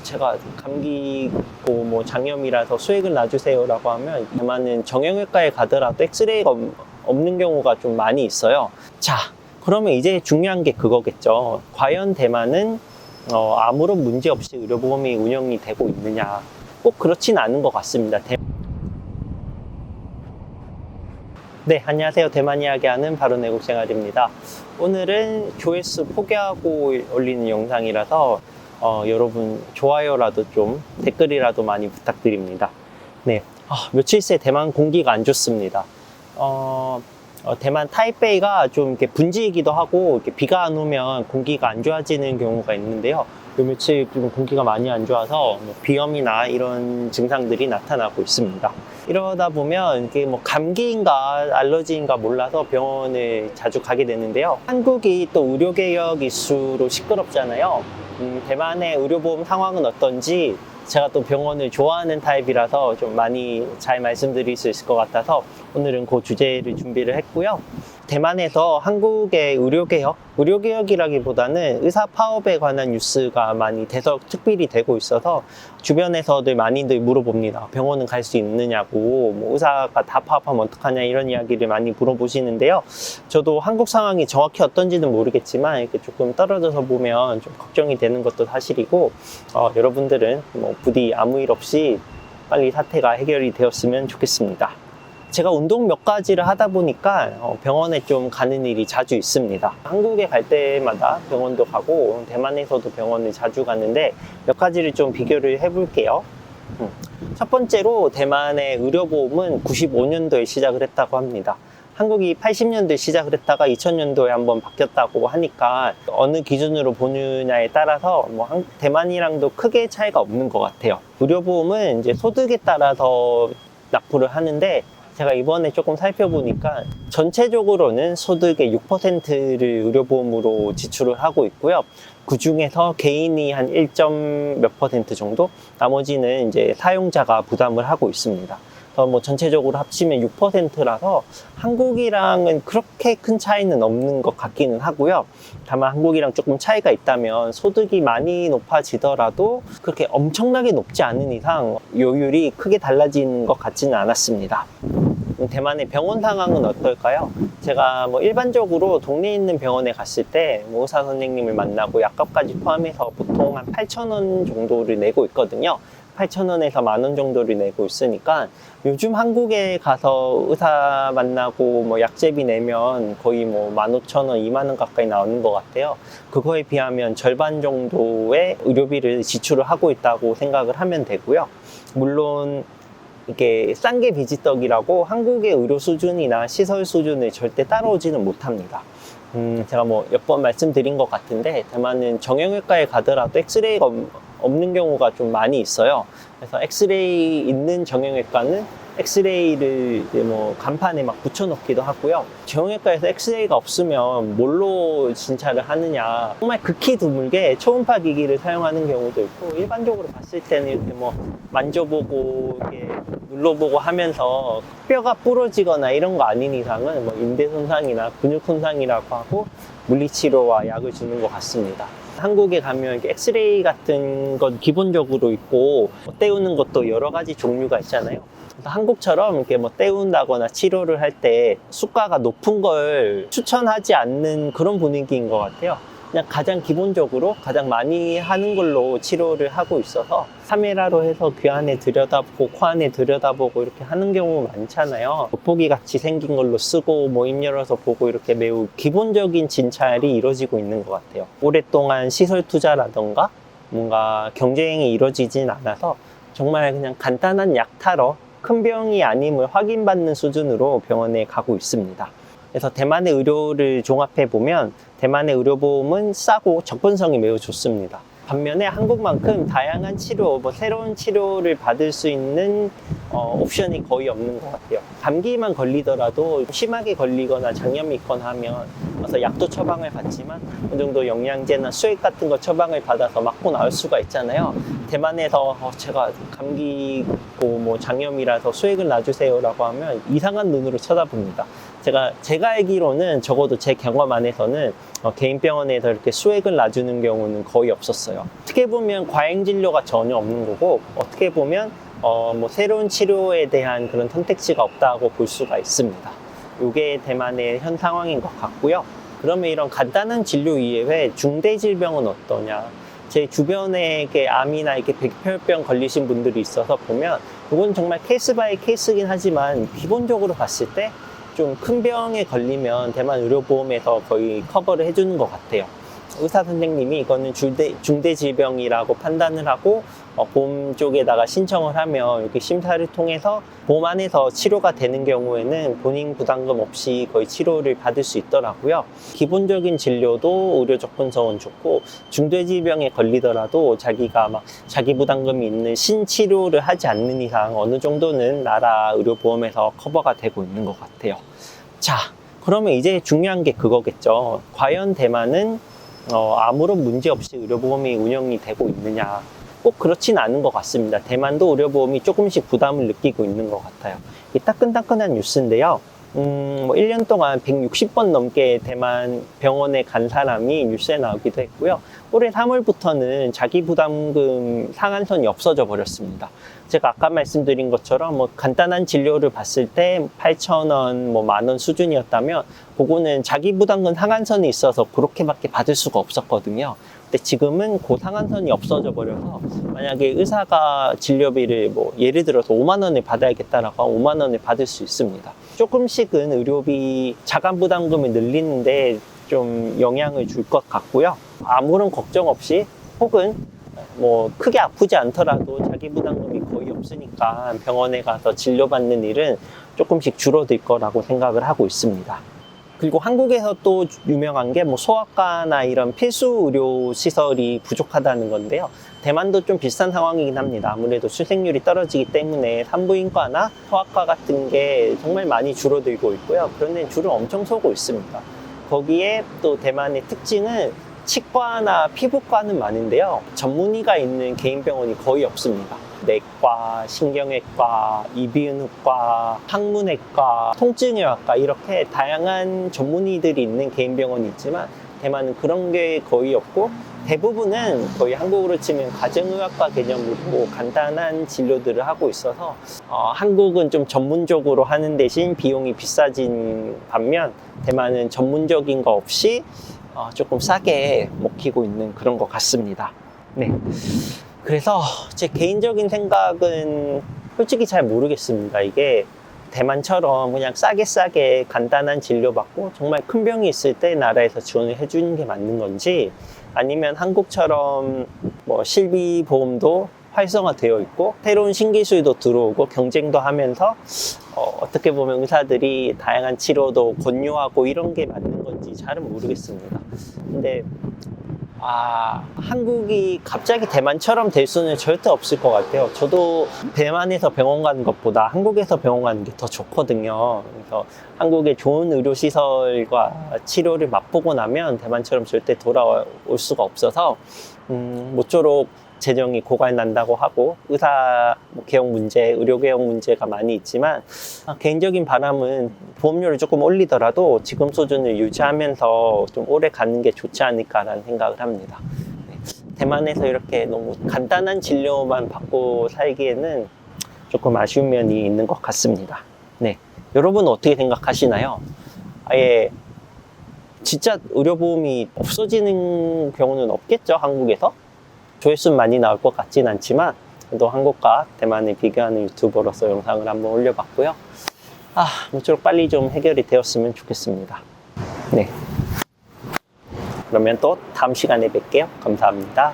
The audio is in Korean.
제가 감기고 뭐 장염이라서 수액을 놔주세요라고 하면 대만은 정형외과에 가더라도 엑스레이가 없는 경우가 좀 많이 있어요. 자, 그러면 이제 중요한 게 그거겠죠. 과연 대만은 아무런 문제 없이 의료보험이 운영이 되고 있느냐? 꼭 그렇진 않은 것 같습니다. 네, 안녕하세요. 대만 이야기하는 바로 내국생활입니다. 오늘은 조회수 포기하고 올리는 영상이라서 여러분 좋아요라도 좀 댓글이라도 많이 부탁드립니다. 네, 며칠 새 대만 공기가 안 좋습니다. 대만 타이베이가 좀 이렇게 분지이기도 하고 이렇게 비가 안 오면 공기가 안 좋아지는 경우가 있는데요. 요 며칠 좀 공기가 많이 안 좋아서 뭐 비염이나 이런 증상들이 나타나고 있습니다. 이러다 보면 이게 뭐 감기인가 알러지인가 몰라서 병원을 자주 가게 되는데요. 한국이 또 의료개혁 이슈로 시끄럽잖아요. 대만의 의료보험 상황은 어떤지 제가 또 병원을 좋아하는 타입이라서 좀 많이 잘 말씀드릴 수 있을 것 같아서 오늘은 그 주제를 준비를 했고요. 대만에서 한국의 의료개혁이라기보다는 의사 파업에 관한 뉴스가 많이 대서특필이 되고 있어서 주변에서들 많이들 물어봅니다. 병원은 갈 수 있느냐고, 뭐 의사가 다 파업하면 어떡하냐 이런 이야기를 많이 물어보시는데요. 저도 한국 상황이 정확히 어떤지는 모르겠지만 이렇게 조금 떨어져서 보면 좀 걱정이 되는 것도 사실이고 여러분들은 뭐 부디 아무 일 없이 빨리 사태가 해결이 되었으면 좋겠습니다. 제가 운동 몇 가지를 하다 보니까 병원에 좀 가는 일이 자주 있습니다. 한국에 갈 때마다 병원도 가고 대만에서도 병원을 자주 가는데 몇 가지를 좀 비교를 해볼게요. 첫 번째로 대만의 의료보험은 95년도에 시작을 했다고 합니다. 한국이 80년도에 시작을 했다가 2000년도에 한번 바뀌었다고 하니까 어느 기준으로 보느냐에 따라서 뭐 대만이랑도 크게 차이가 없는 것 같아요. 의료보험은 이제 소득에 따라서 납부를 하는데 제가 이번에 조금 살펴보니까 전체적으로는 소득의 6%를 의료보험으로 지출을 하고 있고요. 그 중에서 개인이 한 1점 몇 % 정도, 나머지는 이제 사용자가 부담을 하고 있습니다. 뭐 전체적으로 합치면 6%라서 한국이랑은 그렇게 큰 차이는 없는 것 같기는 하고요. 다만 한국이랑 조금 차이가 있다면 소득이 많이 높아지더라도 그렇게 엄청나게 높지 않은 이상 요율이 크게 달라지는 것 같지는 않았습니다. 대만의 병원 상황은 어떨까요? 제가 뭐 일반적으로 동네에 있는 병원에 갔을 때 뭐 의사 선생님을 만나고 약값까지 포함해서 보통 한 8,000원 정도를 내고 있거든요. 8,000원에서 10,000원 정도를 내고 있으니까 요즘 한국에 가서 의사 만나고 뭐 약제비 내면 거의 뭐 15,000원, 20,000원 가까이 나오는 것 같아요. 그거에 비하면 절반 정도의 의료비를 지출을 하고 있다고 생각을 하면 되고요. 물론 이게 싼 게 비지떡이라고 한국의 의료 수준이나 시설 수준을 절대 따라오지는 못합니다. 제가 뭐 몇 번 말씀드린 것 같은데 대만은 정형외과에 가더라도 엑스레이가 없는 경우가 좀 많이 있어요. 그래서 엑스레이 있는 정형외과는 엑스레이를 뭐 간판에 막 붙여놓기도 하고요. 정형외과에서 엑스레이가 없으면 뭘로 진찰을 하느냐, 정말 극히 드물게 초음파 기기를 사용하는 경우도 있고, 일반적으로 봤을 때는 이렇게 뭐 만져보고 이렇게 눌러보고 하면서 뼈가 부러지거나 이런 거 아닌 이상은 뭐 인대 손상이나 근육 손상이라고 하고 물리치료와 약을 주는 것 같습니다. 한국에 가면 이렇게 엑스레이 같은 건 기본적으로 있고 떼우는 것도 여러 가지 종류가 있잖아요. 그래서 한국처럼 이렇게 뭐 떼운다거나 치료를 할 때 수가가 높은 걸 추천하지 않는 그런 분위기인 것 같아요. 그냥 가장 기본적으로 가장 많이 하는 걸로 치료를 하고 있어서 카메라로 해서 귀 안에 들여다보고 코 안에 들여다보고 이렇게 하는 경우 많잖아요. 돋보기 같이 생긴 걸로 쓰고 뭐 입 열어서 보고 이렇게 매우 기본적인 진찰이 이루어지고 있는 것 같아요. 오랫동안 시설 투자라던가 뭔가 경쟁이 이루어지진 않아서 정말 그냥 간단한 약 타러 큰 병이 아님을 확인받는 수준으로 병원에 가고 있습니다. 그래서 대만의 의료를 종합해 보면 대만의 의료보험은 싸고 접근성이 매우 좋습니다. 반면에 한국만큼 다양한 치료, 뭐 새로운 치료를 받을 수 있는 옵션이 거의 없는 것 같아요. 감기만 걸리더라도 심하게 걸리거나 장염이 있거나 하면 와서 약도 처방을 받지만 어느 정도 영양제나 수액 같은 거 처방을 받아서 맞고 나올 수가 있잖아요. 대만에서 제가 감기고 뭐 장염이라서 수액을 놔주세요라고 하면 이상한 눈으로 쳐다봅니다. 제가 알기로는 적어도 제 경험 안에서는 개인 병원에서 이렇게 수액을 놔주는 경우는 거의 없었어요. 어떻게 보면 과잉 진료가 전혀 없는 거고, 어떻게 보면 뭐 새로운 치료에 대한 그런 선택지가 없다고 볼 수가 있습니다. 이게 대만의 현 상황인 것 같고요. 그러면 이런 간단한 진료 이외에 중대 질병은 어떠냐? 제 주변에 암이나 이렇게 백혈병 걸리신 분들이 있어서 보면 이건 정말 케이스 바이 케이스긴 하지만 기본적으로 봤을 때 좀 큰 병에 걸리면 대만 의료보험에서 거의 커버를 해주는 것 같아요. 의사 선생님이 이거는 중대 질병이라고 판단을 하고 보험 쪽에다가 신청을 하면 이렇게 심사를 통해서 보험 안에서 치료가 되는 경우에는 본인 부담금 없이 거의 치료를 받을 수 있더라고요. 기본적인 진료도 의료 접근성은 좋고, 중대 질병에 걸리더라도 자기가 막 자기 부담금이 있는 신치료를 하지 않는 이상 어느 정도는 나라 의료보험에서 커버가 되고 있는 것 같아요. 자, 그러면 이제 중요한 게 그거겠죠. 과연 대만은 아무런 문제 없이 의료보험이 운영이 되고 있느냐? 꼭 그렇진 않은 것 같습니다. 대만도 의료보험이 조금씩 부담을 느끼고 있는 것 같아요. 이 따끈따끈한 뉴스인데요. 뭐 1년 동안 160번 넘게 대만 병원에 간 사람이 뉴스에 나오기도 했고요. 올해 3월부터는 자기 부담금 상한선이 없어져 버렸습니다. 제가 아까 말씀드린 것처럼 뭐 간단한 진료를 봤을 때 8,000원, 뭐 10,000원 수준이었다면 그거는 자기 부담금 상한선이 있어서 그렇게밖에 받을 수가 없었거든요. 근데 지금은 그 상한선이 없어져 버려서 만약에 의사가 진료비를 뭐 예를 들어서 5만 원을 받아야겠다라고 하면 5만 원을 받을 수 있습니다. 조금씩은 의료비 자간 부담금을 늘리는데 좀 영향을 줄 것 같고요. 아무런 걱정 없이 혹은 뭐 크게 아프지 않더라도 자기 부담금이 거의 없으니까 병원에 가서 진료받는 일은 조금씩 줄어들 거라고 생각을 하고 있습니다. 그리고 한국에서 또 유명한 게 뭐 소아과나 이런 필수 의료 시설이 부족하다는 건데요. 대만도 좀 비슷한 상황이긴 합니다. 아무래도 출생률이 떨어지기 때문에 산부인과나 소아과 같은 게 정말 많이 줄어들고 있고요. 그런 데는 줄을 엄청 서고 있습니다. 거기에 또 대만의 특징은 치과나 피부과는 많은데요. 전문의가 있는 개인 병원이 거의 없습니다. 내과, 신경외과, 이비인후과, 항문외과, 통증의학과 이렇게 다양한 전문의들이 있는 개인 병원이 있지만 대만은 그런 게 거의 없고 대부분은 거의 한국으로 치면 가정의학과 개념으로 간단한 진료들을 하고 있어서 한국은 좀 전문적으로 하는 대신 비용이 비싸진 반면 대만은 전문적인 거 없이 조금 싸게 먹히고 있는 그런 것 같습니다. 네. 그래서 제 개인적인 생각은 솔직히 잘 모르겠습니다. 이게 대만처럼 그냥 싸게 간단한 진료 받고 정말 큰 병이 있을 때 나라에서 지원을 해주는 게 맞는 건지, 아니면 한국처럼 뭐 실비보험도 활성화되어 있고 새로운 신기술도 들어오고 경쟁도 하면서 어떻게 보면 의사들이 다양한 치료도 권유하고 이런 게 맞는 건지 잘은 모르겠습니다. 근데 한국이 갑자기 대만처럼 될 수는 절대 없을 것 같아요. 저도 대만에서 병원 가는 것보다 한국에서 병원 가는 게 더 좋거든요. 그래서 한국의 좋은 의료시설과 치료를 맛보고 나면 대만처럼 절대 돌아올 수가 없어서 모쪼록 재정이 고갈난다고 하고 의사 개혁 문제, 의료 개혁 문제가 많이 있지만 개인적인 바람은 보험료를 조금 올리더라도 지금 수준을 유지하면서 좀 오래 가는 게 좋지 않을까라는 생각을 합니다. 대만에서 이렇게 너무 간단한 진료만 받고 살기에는 조금 아쉬운 면이 있는 것 같습니다. 네, 여러분은 어떻게 생각하시나요? 아예 진짜 의료보험이 없어지는 경우는 없겠죠, 한국에서? 조회수는 많이 나올 것 같진 않지만 또 한국과 대만을 비교하는 유튜버로서 영상을 한번 올려봤고요. 모쪼록 빨리 좀 해결이 되었으면 좋겠습니다. 네. 그러면 또 다음 시간에 뵐게요. 감사합니다.